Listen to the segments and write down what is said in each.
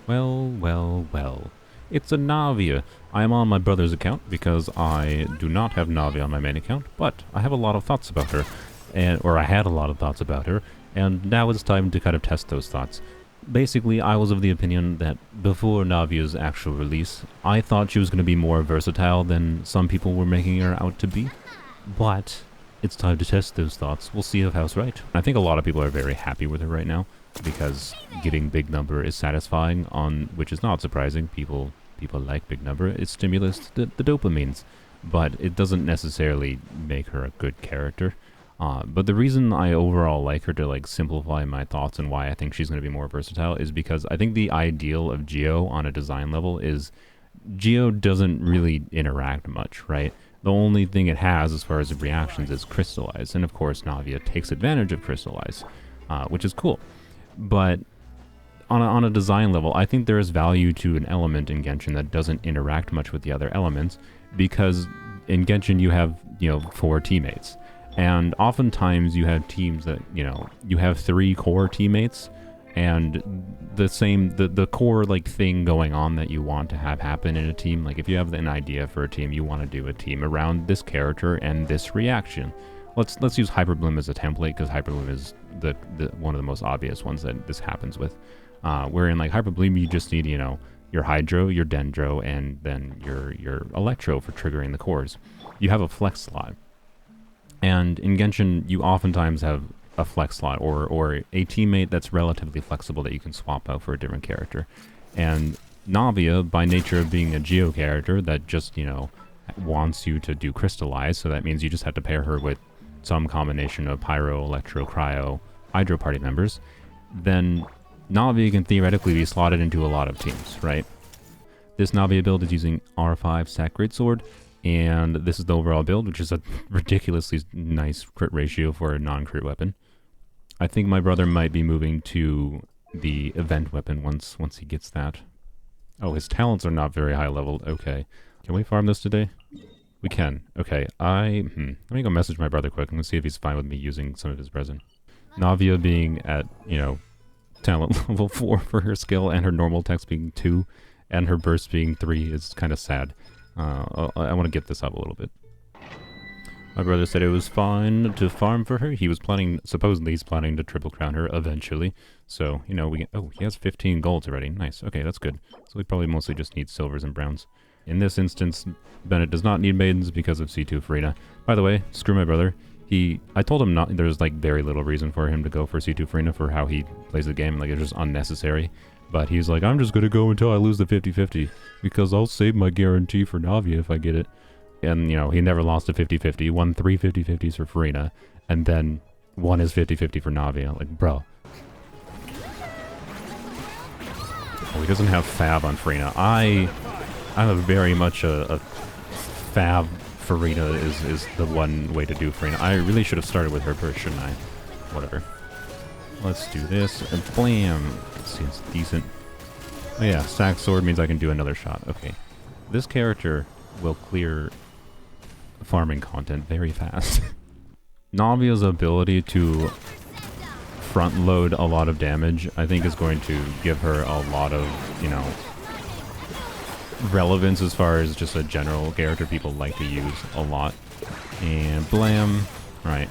Well, well, well. It's a Navia. I am on my brother's account because I do not have Navia on my main account, but I have a lot of thoughts about her, or I had a lot of thoughts about her, and now it's time to kind of test those thoughts. Basically, I was of the opinion that before Navia's actual release, I thought she was going to be more versatile than some people were making her out to be, but it's time to test those thoughts. We'll see if I was right. I think a lot of people are very happy with her right now, because getting big number is satisfying, which is not surprising. People like big number. It stimulates the dopamines, but it doesn't necessarily make her a good character. But the reason I overall like her, to like simplify my thoughts and why I think she's going to be more versatile, is because I think the ideal of Geo on a design level is Geo doesn't really interact much, right? The only thing it has as far as reactions is Crystallize, and of course Navia takes advantage of Crystallize, which is cool. But on a design level, I think there is value to an element in Genshin that doesn't interact much with the other elements, because in Genshin you have, 4 teammates. And oftentimes you have teams that, you have 3 core teammates, and the core thing going on that you want to have happen in a team. Like if you have an idea for a team, you want to do a team around this character and this reaction. Let's use Hyperbloom as a template, because Hyperbloom is the one of the most obvious ones that this happens with. Wherein like Hyperbloom, you just need, your Hydro, your Dendro, and then your Electro for triggering the cores. You have a flex slot. And in Genshin, you oftentimes have a flex slot, or a teammate that's relatively flexible that you can swap out for a different character. And Navia, by nature of being a Geo character that just, wants you to do Crystallize, so that means you just have to pair her with some combination of Pyro, Electro, Cryo, Hydro party members, then Navia can theoretically be slotted into a lot of teams, right? This Navia build is using R5 Stack Greatsword, and this is the overall build, which is a ridiculously nice crit ratio for a non-crit weapon. I think my brother might be moving to the event weapon once he gets that. Oh, his talents are not very high leveled. Okay. Can we farm this today? We can. Okay. Let me go message my brother quick and see if he's fine with me using some of his resin. Navia being at, talent level 4 for her skill, and her normal text being 2, and her burst being 3 is kind of sad. I want to get this up a little bit. My brother said it was fine to farm for her. Supposedly he's planning to triple crown her eventually. So, he has 15 golds already. Nice. Okay, that's good. So we probably mostly just need silvers and browns. In this instance, Bennett does not need maidens because of C2 Farina. By the way, screw my brother. I told him there's very little reason for him to go for C2 Farina for how he plays the game. It's just unnecessary. But he's like, I'm just going to go until I lose the 50-50, because I'll save my guarantee for Navia if I get it. And, he never lost a 50-50. He won 3 50-50s for Farina, and then won his 50-50 for Navia. Like, bro. Oh, he doesn't have Fab on Farina. I'm a very much a Fab Farina is the one way to do Farina. I really should have started with her first, shouldn't I? Whatever. Let's do this, and blam! Seems decent. Oh yeah, Stack Sword means I can do another shot. Okay. This character will clear farming content very fast. Navia's ability to front load a lot of damage, I think, is going to give her a lot of, relevance as far as just a general character people like to use a lot. And blam! Right.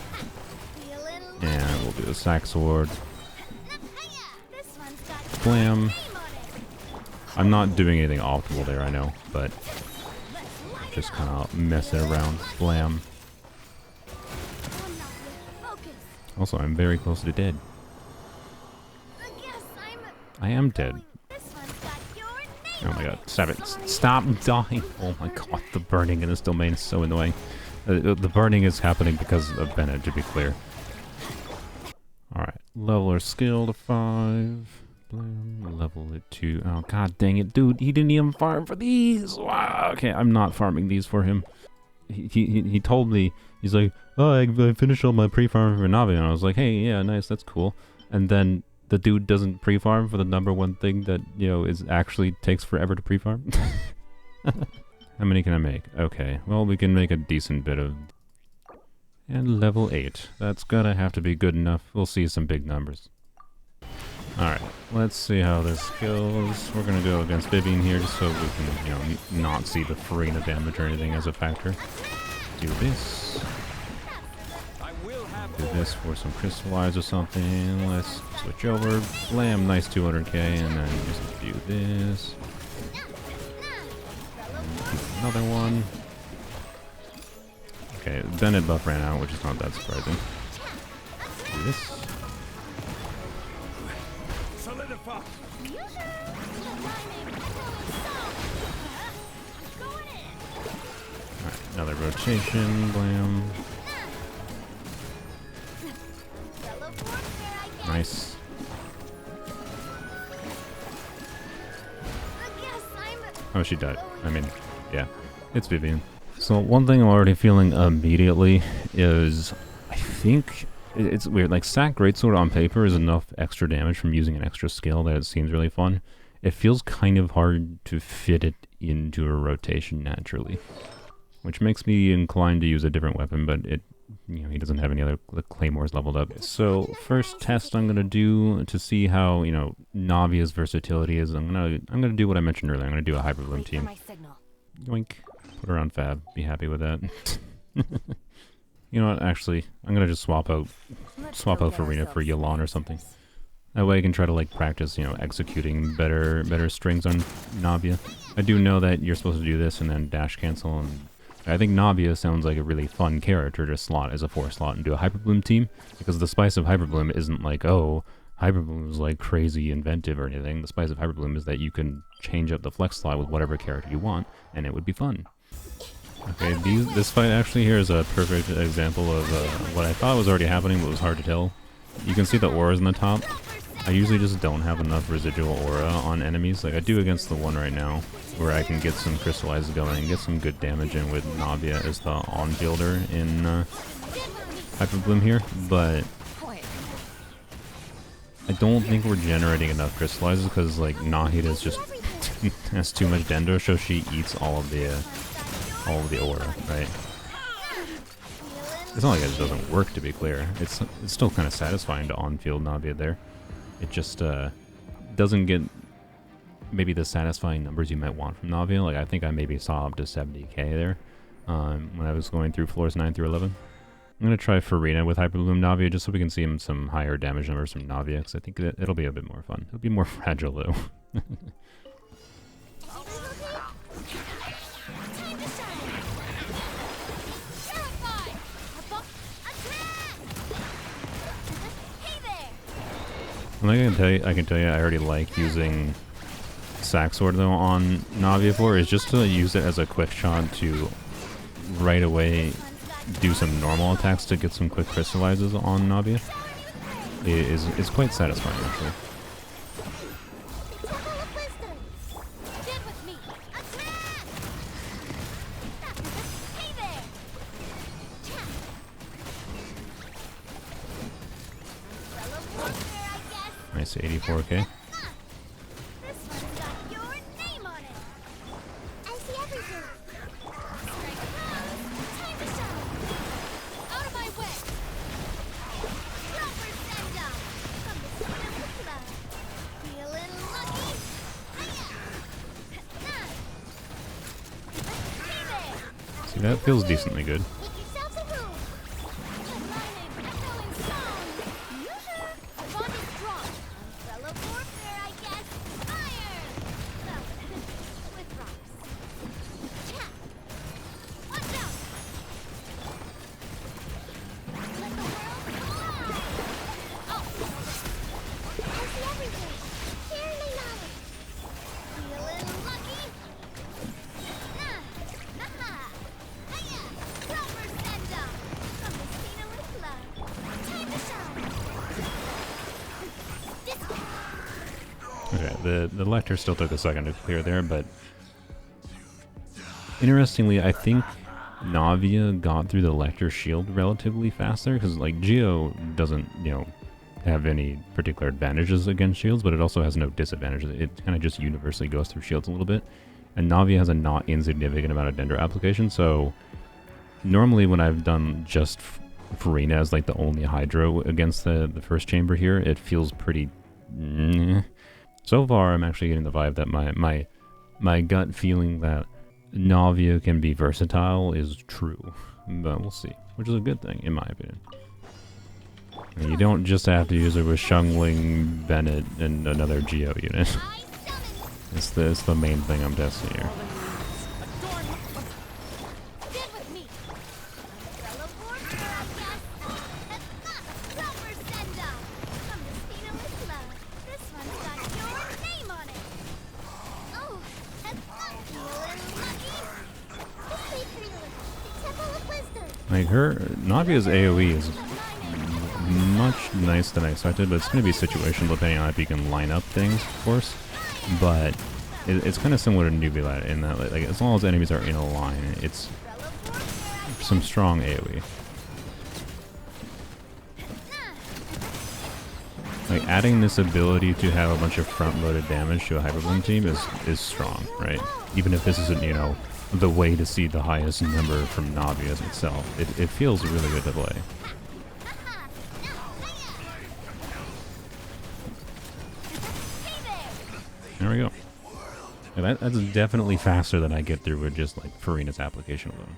And we'll do a Sack Sword. Blam. I'm not doing anything optimal there, I know, but just kind of messing around. Blam. Also, I'm very close to dead. I am dead. Oh my god, stop it. Stop dying. Oh my god, the burning in this domain is so annoying. The burning is happening because of Bennett, to be clear. Alright, level our skill to 5. Level it to... Oh, god dang it, dude. He didn't even farm for these. Wow. Okay, I'm not farming these for him. He told me, he's like, oh, I finished all my pre-farming for Navia. And I was like, hey, yeah, nice, that's cool. And then the dude doesn't pre-farm for the #1 thing that, is actually takes forever to pre-farm. How many can I make? Okay, well, we can make a decent bit of... And level 8. That's gonna have to be good enough. We'll see some big numbers. Alright, let's see how this goes. We're gonna go against Vivian here just so we can, you know, not see the Farina damage or anything as a factor. Do this. Do this for some crystallize or something. Let's switch over. Blam, nice 200k, and then just do this. Another one. Okay, Bennett buff ran out, which is not that surprising. Do this. Alright, another rotation, blam. Nice. Oh, she died. I mean, yeah, it's Vivian. So one thing I'm already feeling immediately is, I think it's weird. Like Sack Greatsword on paper is enough extra damage from using an extra skill that it seems really fun. It feels kind of hard to fit it into a rotation naturally, which makes me inclined to use a different weapon. But it, you know, he doesn't have any other claymores leveled up. So first test I'm gonna do to see how, you know, Navia's versatility is. I'm gonna do what I mentioned earlier. I'm gonna do a Hyper Bloom team. Yoink. Put her on Fab. Be happy with that. You know what? Actually, I'm gonna just swap out Farina for Yelan or something. That way I can try to like practice, you know, executing better strings on Navia. I do know that you're supposed to do this and then dash cancel, and I think Navia sounds like a really fun character to slot as a 4-slot and do a Hyper Bloom team, because the spice of Hyper Bloom isn't like, oh, Hyper Bloom is like crazy inventive or anything. The spice of Hyper Bloom is that you can change up the flex slot with whatever character you want, and it would be fun. Okay, this fight actually here is a perfect example of what I thought was already happening, but was hard to tell. You can see the auras in the top. I usually just don't have enough residual aura on enemies. Like I do against the one right now, where I can get some crystallizes going and get some good damage in with Navia as the on-fielder in Hyper Bloom here, but I don't think we're generating enough crystallizes because like Nahida's just has too much dendo, so she eats all of the aura, right? It's not like it doesn't work, to be clear. It's still kind of satisfying to on-field Navia there. It just doesn't get maybe the satisfying numbers you might want from Navia. Like I think I maybe saw up to 70k there when I was going through floors 9 through 11. I'm gonna try Farina with Hyper Bloom Navia just so we can see some higher damage numbers from Navia, because I think it'll be a bit more fun. It'll be more fragile though. And I can tell you, I already like using Sack Sword though on Navia for is just to use it as a quick shot to right away do some normal attacks to get some quick crystallizes on Navia. It's quite satisfying actually. Nice 84k. See, that feels decently good. Okay, the Lecter still took a second to clear there, but interestingly, I think Navia got through the Lecter shield relatively faster, because like Geo doesn't, you know, have any particular advantages against shields, but it also has no disadvantages. It kind of just universally goes through shields a little bit, and Navia has a not insignificant amount of Dendro application, so normally when I've done just Farina as like the only Hydro against the first chamber here, it feels pretty So far, I'm actually getting the vibe that my gut feeling that Navia can be versatile is true. But we'll see. Which is a good thing, in my opinion. You don't just have to use it with Xiangling, Bennett, and another Geo unit. It's the main thing I'm testing here. Like Navia's AoE is much nicer than I expected, but it's going to be situational depending on if you can line up things, of course. But it's kind of similar to Nubula in that, like, as long as enemies are in a line, it's some strong AoE. Like, adding this ability to have a bunch of front-loaded damage to a Hyperbloom team is strong, right? Even if this isn't, you know, the way to see the highest number from Navia itself. It feels really good to play. There we go. Yeah, that's definitely faster than I get through with just, like, Farina's application alone.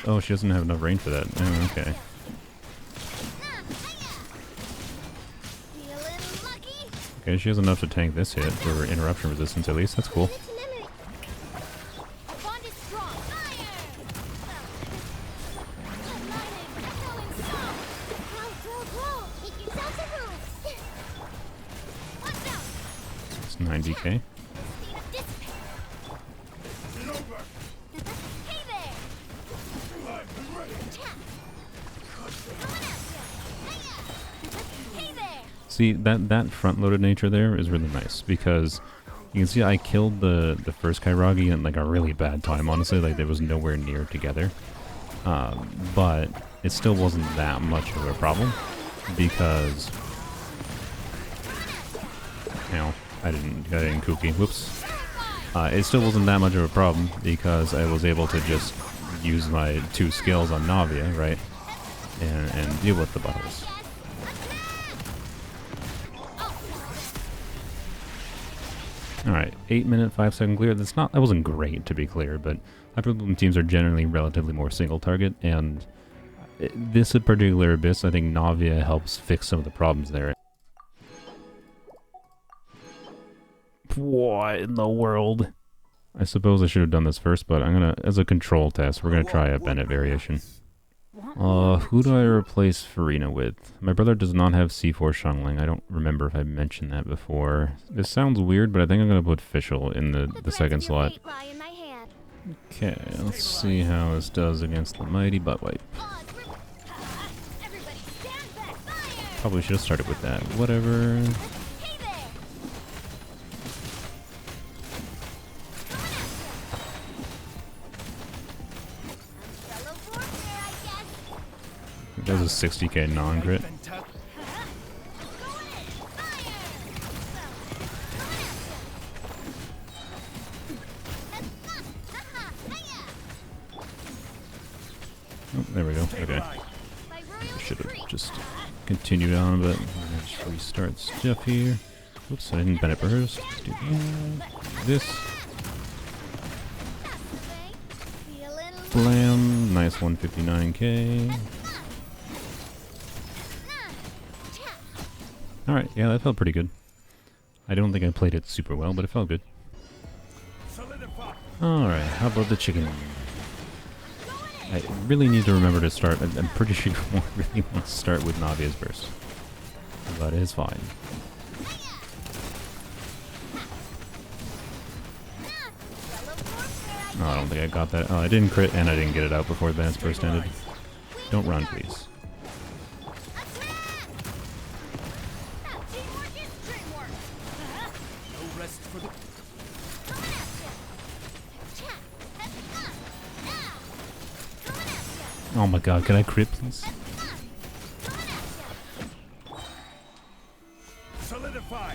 Oh, she doesn't have enough range for that. Oh, okay. Okay, she has enough to tank this hit for interruption resistance at least. That's cool. It's 90k. See, that front-loaded nature there is really nice, because you can see I killed the first Kairagi in like a really bad time, honestly. Like, there was nowhere near together. But it still wasn't that much of a problem, because... You know, I didn't cookie. Whoops. It still wasn't that much of a problem, because I was able to just use my 2 skills on Navia, right? And deal with the buttholes. Alright, 8-minute, 5-second clear. That wasn't great, to be clear, but Hyperbloom teams are generally relatively more single target, and this particular Abyss, I think Navia helps fix some of the problems there. What in the world? I suppose I should have done this first, but I'm gonna, as a control test, we're gonna try a Bennett variation. Who do I replace Farina with? My brother does not have C4 Xiangling. I don't remember if I mentioned that before. This sounds weird, but I think I'm going to put Fischl in the second slot. Okay, let's see how this does against the mighty butt wipe. Probably should have started with that. Whatever. That was a 60k non-crit. Oh, there we go. Okay. I should have just continued on, but let's just restart Zajef here. Oops, I didn't Bennett burst. Let's do this. Blam. Nice 159k. Alright, yeah, that felt pretty good. I don't think I played it super well, but it felt good. Alright, how about the chicken? I really need to remember to start. I'm pretty sure you really want to start with Navia's burst. But it's fine. Oh, I don't think I got that. Oh, I didn't crit and I didn't get it out before Bennett's burst ended. Don't run, please. Oh my god, can I crit, please? Solidify.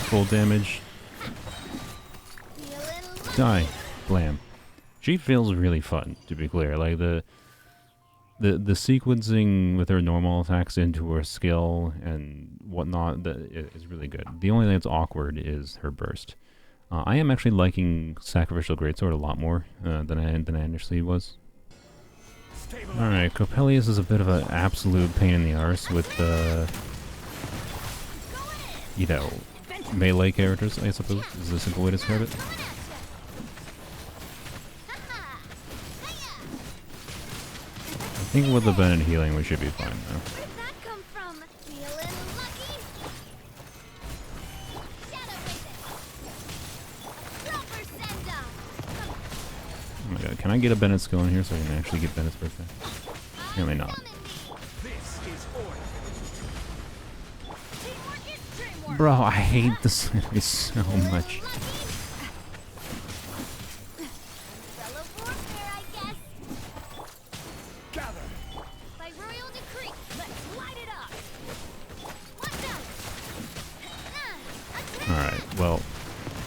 full damage. Die. Blam. She feels really fun, to be clear. Like, the sequencing with her normal attacks into her skill and whatnot is really good. The only thing that's awkward is her burst. I am actually liking Sacrificial Greatsword a lot more than I initially was. Alright, Coppelius is a bit of an absolute pain in the arse with you know, melee characters, I suppose, is a simple way to describe it. I think with the Bennett healing we should be fine now. Oh my god, can I get a Bennett skill in here so I can actually get Bennett's birthday? Apparently not. Bro, I hate this enemy so much. Alright, well,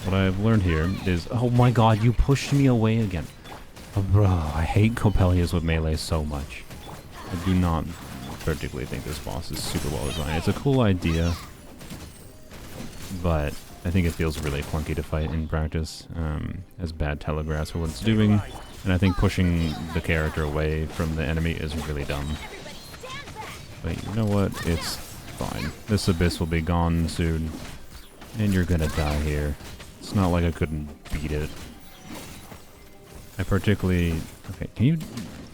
what I've learned here is... Oh my god, you pushed me away again. Oh, bro, I hate Coppelius with melee so much. I do not particularly think this boss is super well designed. It's a cool idea, but I think it feels really clunky to fight in practice. Has bad telegraphs for what it's doing, and I think pushing the character away from the enemy is really dumb. But you know what? It's fine. This abyss will be gone soon, and you're gonna die here. It's not like I couldn't beat it. I particularly... Okay, can you...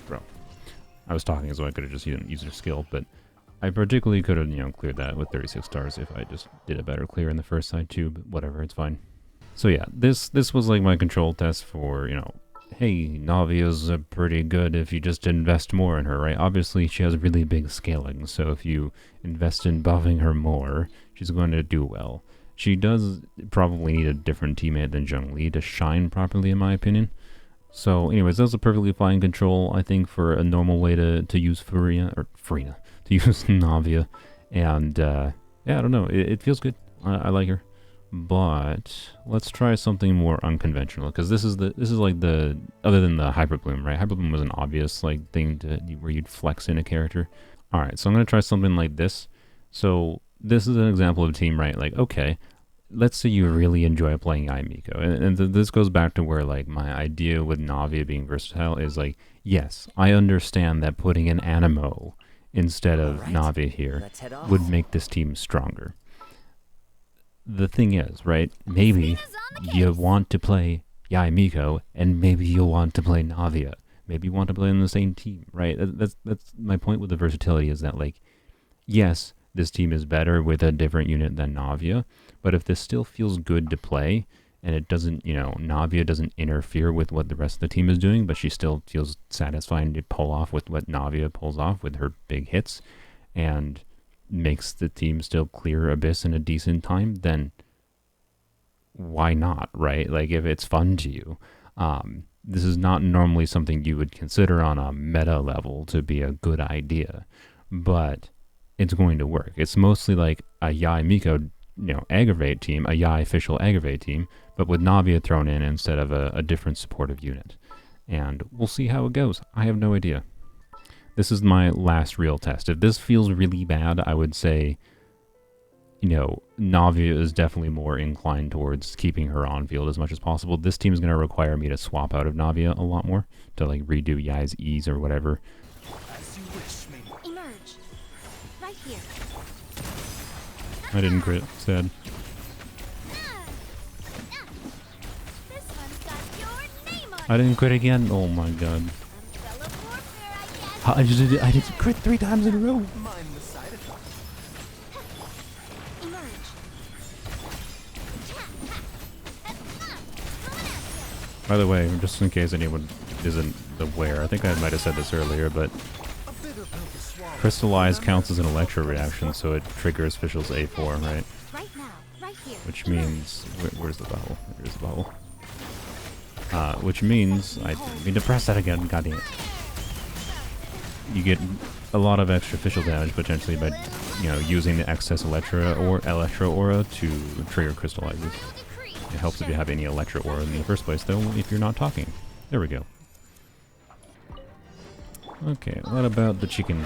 Bro. I was talking as though I could have just used your skill, but I particularly could have, you know, cleared that with 36 stars if I just did a better clear in the first side too, but whatever, it's fine. So yeah, this was like my control test for, you know, hey, Navia's pretty good if you just invest more in her, right? Obviously, she has really big scaling, so if you invest in buffing her more, she's going to do well. She does probably need a different teammate than Zhongli to shine properly, in my opinion. So anyways, that's a perfectly fine control, I think, for a normal way to use to use Navia. And yeah, I don't know, it feels good. I like her. But let's try something more unconventional, because this is like the, other than the Hyper Bloom, right? Hyper Bloom was an obvious like thing where you'd flex in a character. Alright, so I'm gonna try something like this. So this is an example of a team, right? Like, okay, let's say you really enjoy playing Yae Miko, and this goes back to where like my idea with Navia being versatile is like, yes, I understand that putting an Animo instead of Navia here would make this team stronger. The thing is, right, maybe you want to play Yae Miko, and maybe you want to play Navia. Maybe you want to play in the same team, right? That's my point with the versatility, is that, like, yes, this team is better with a different unit than Navia, but if this still feels good to play, and it doesn't, you know, Navia doesn't interfere with what the rest of the team is doing, but she still feels satisfying to pull off with what Navia pulls off with her big hits, and makes the team still clear Abyss in a decent time, then why not, right? Like, if it's fun to you. This is not normally something you would consider on a meta level to be a good idea, but it's going to work. It's mostly like a Yae Miko, you know, aggravate team, a Yae official aggravate team, but with Navia thrown in instead of a different supportive unit. And we'll see how it goes. I have no idea. This is my last real test. If this feels really bad, I would say, you know, Navia is definitely more inclined towards keeping her on field as much as possible. This team is going to require me to swap out of Navia a lot more, to like redo Yae's E's or whatever. As you wish, emerge. Right here. I didn't crit, sad. I didn't crit again. Oh my god. I did crit 3 times in a row. By the way, just in case anyone isn't aware, I think I might have said this earlier, but Crystallize counts as an electro reaction, so it triggers Fischl's A4, right? Which means... where's the bubble? Here's the bubble. Which means... I didn't mean to press that again, god damn it. You get a lot of extra official damage potentially by, you know, using the excess Electra Aura to trigger crystallizes. It helps if you have any Electra Aura in the first place, though, if you're not talking. There we go. Okay, what about the chicken?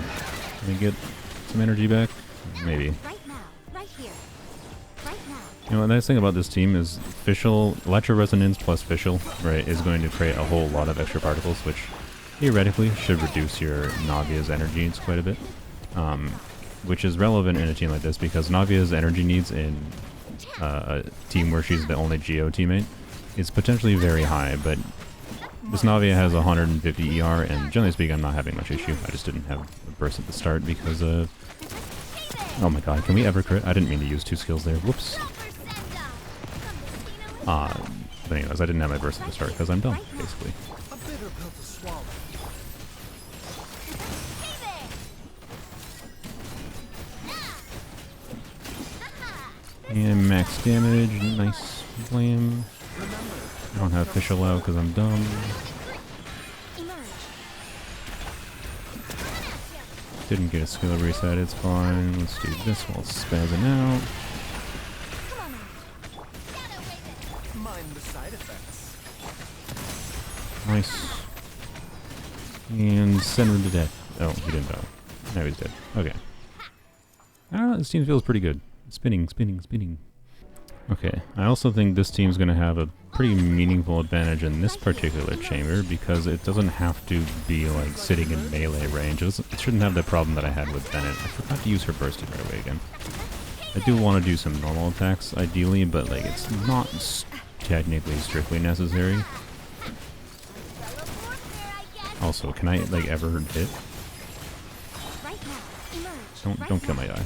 Can we get some energy back? Maybe. Right now. Right here. Right now. You know, the nice thing about this team is Electro Resonance plus Fischl, right, is going to create a whole lot of extra particles, which theoretically should reduce your Navia's energy needs quite a bit. Which is relevant in a team like this because Navia's energy needs in a team where she's the only Geo teammate is potentially very high, but this Navia has 150 ER, and generally speaking, I'm not having much issue. I just didn't have a burst at the start because of... Oh my god, can we ever crit? I didn't mean to use 2 skills there. Whoops. But anyways, I didn't have my burst at the start because I'm dumb, basically. And max damage, nice blam. I don't have Fischl out because I'm dumb. Didn't get a skill reset, it's fine. Let's do this while spazzing out. Nice. And send him to death. Oh, he didn't die. Now he's dead. Okay. I don't know, this team feels pretty good. Spinning, spinning, spinning. Okay, I also think this team's going to have a pretty meaningful advantage in this particular chamber because it doesn't have to be like sitting in melee range. It shouldn't have the problem that I had with Bennett. I forgot to use her bursting right away again. I do want to do some normal attacks ideally, but like it's not technically strictly necessary. Also, can I like ever hit? Don't kill my guy.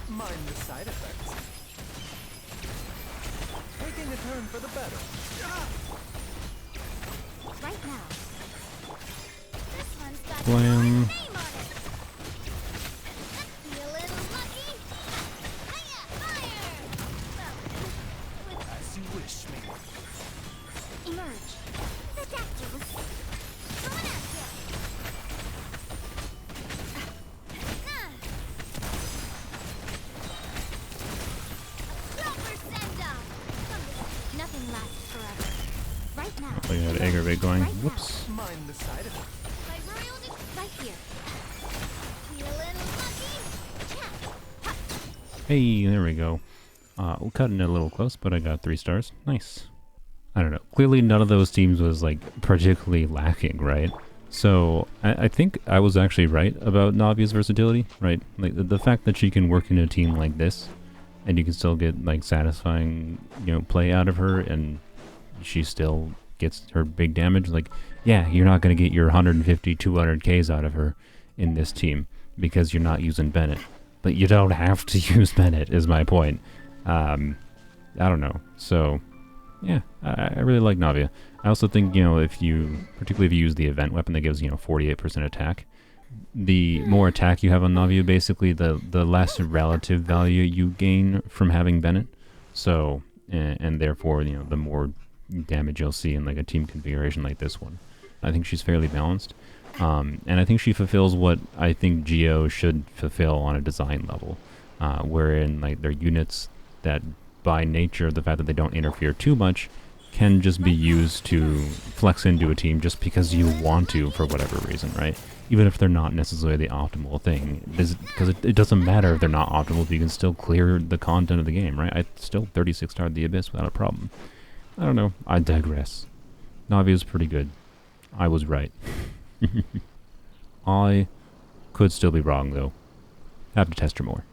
Mind the side effects. Taking a turn for the better. Right now. This one's got Blam. name on it. Be a little lucky. Hiya, fire! As you wish, me. Emerge. Seductive. Going at ya. Nothing lasts forever. Right now. Oh, you had aggravate going. Whoops. Mind the side effects. Right here. Be a little lucky. Hey, there we go. We're cutting it a little close, but I got 3 stars. Nice. I don't know. Clearly none of those teams was like particularly lacking, right? So I think I was actually right about Navia's versatility, right? Like the fact that she can work in a team like this and you can still get like satisfying, you know, play out of her and she still gets her big damage. Like, yeah, you're not going to get your 150, 200 Ks out of her in this team because you're not using Bennett. But you don't have to use Bennett is my point. I don't know. So, yeah, I really like Navia. I also think, you know, particularly if you use the event weapon that gives, you know, 48% attack, the more attack you have on Navia, basically, the less relative value you gain from having Bennett. So, and therefore, you know, the more damage you'll see in like a team configuration like this one. I think she's fairly balanced. And I think she fulfills what I think Geo should fulfill on a design level, wherein like they're units that by nature, the fact that they don't interfere too much, can just be used to flex into a team just because you want to for whatever reason, right? Even if they're not necessarily the optimal thing. Because it doesn't matter if they're not optimal, if you can still clear the content of the game, right? I still 36-starred the Abyss without a problem. I don't know. I digress. Navia's pretty good. I was right. I could still be wrong, though. Have to test her more.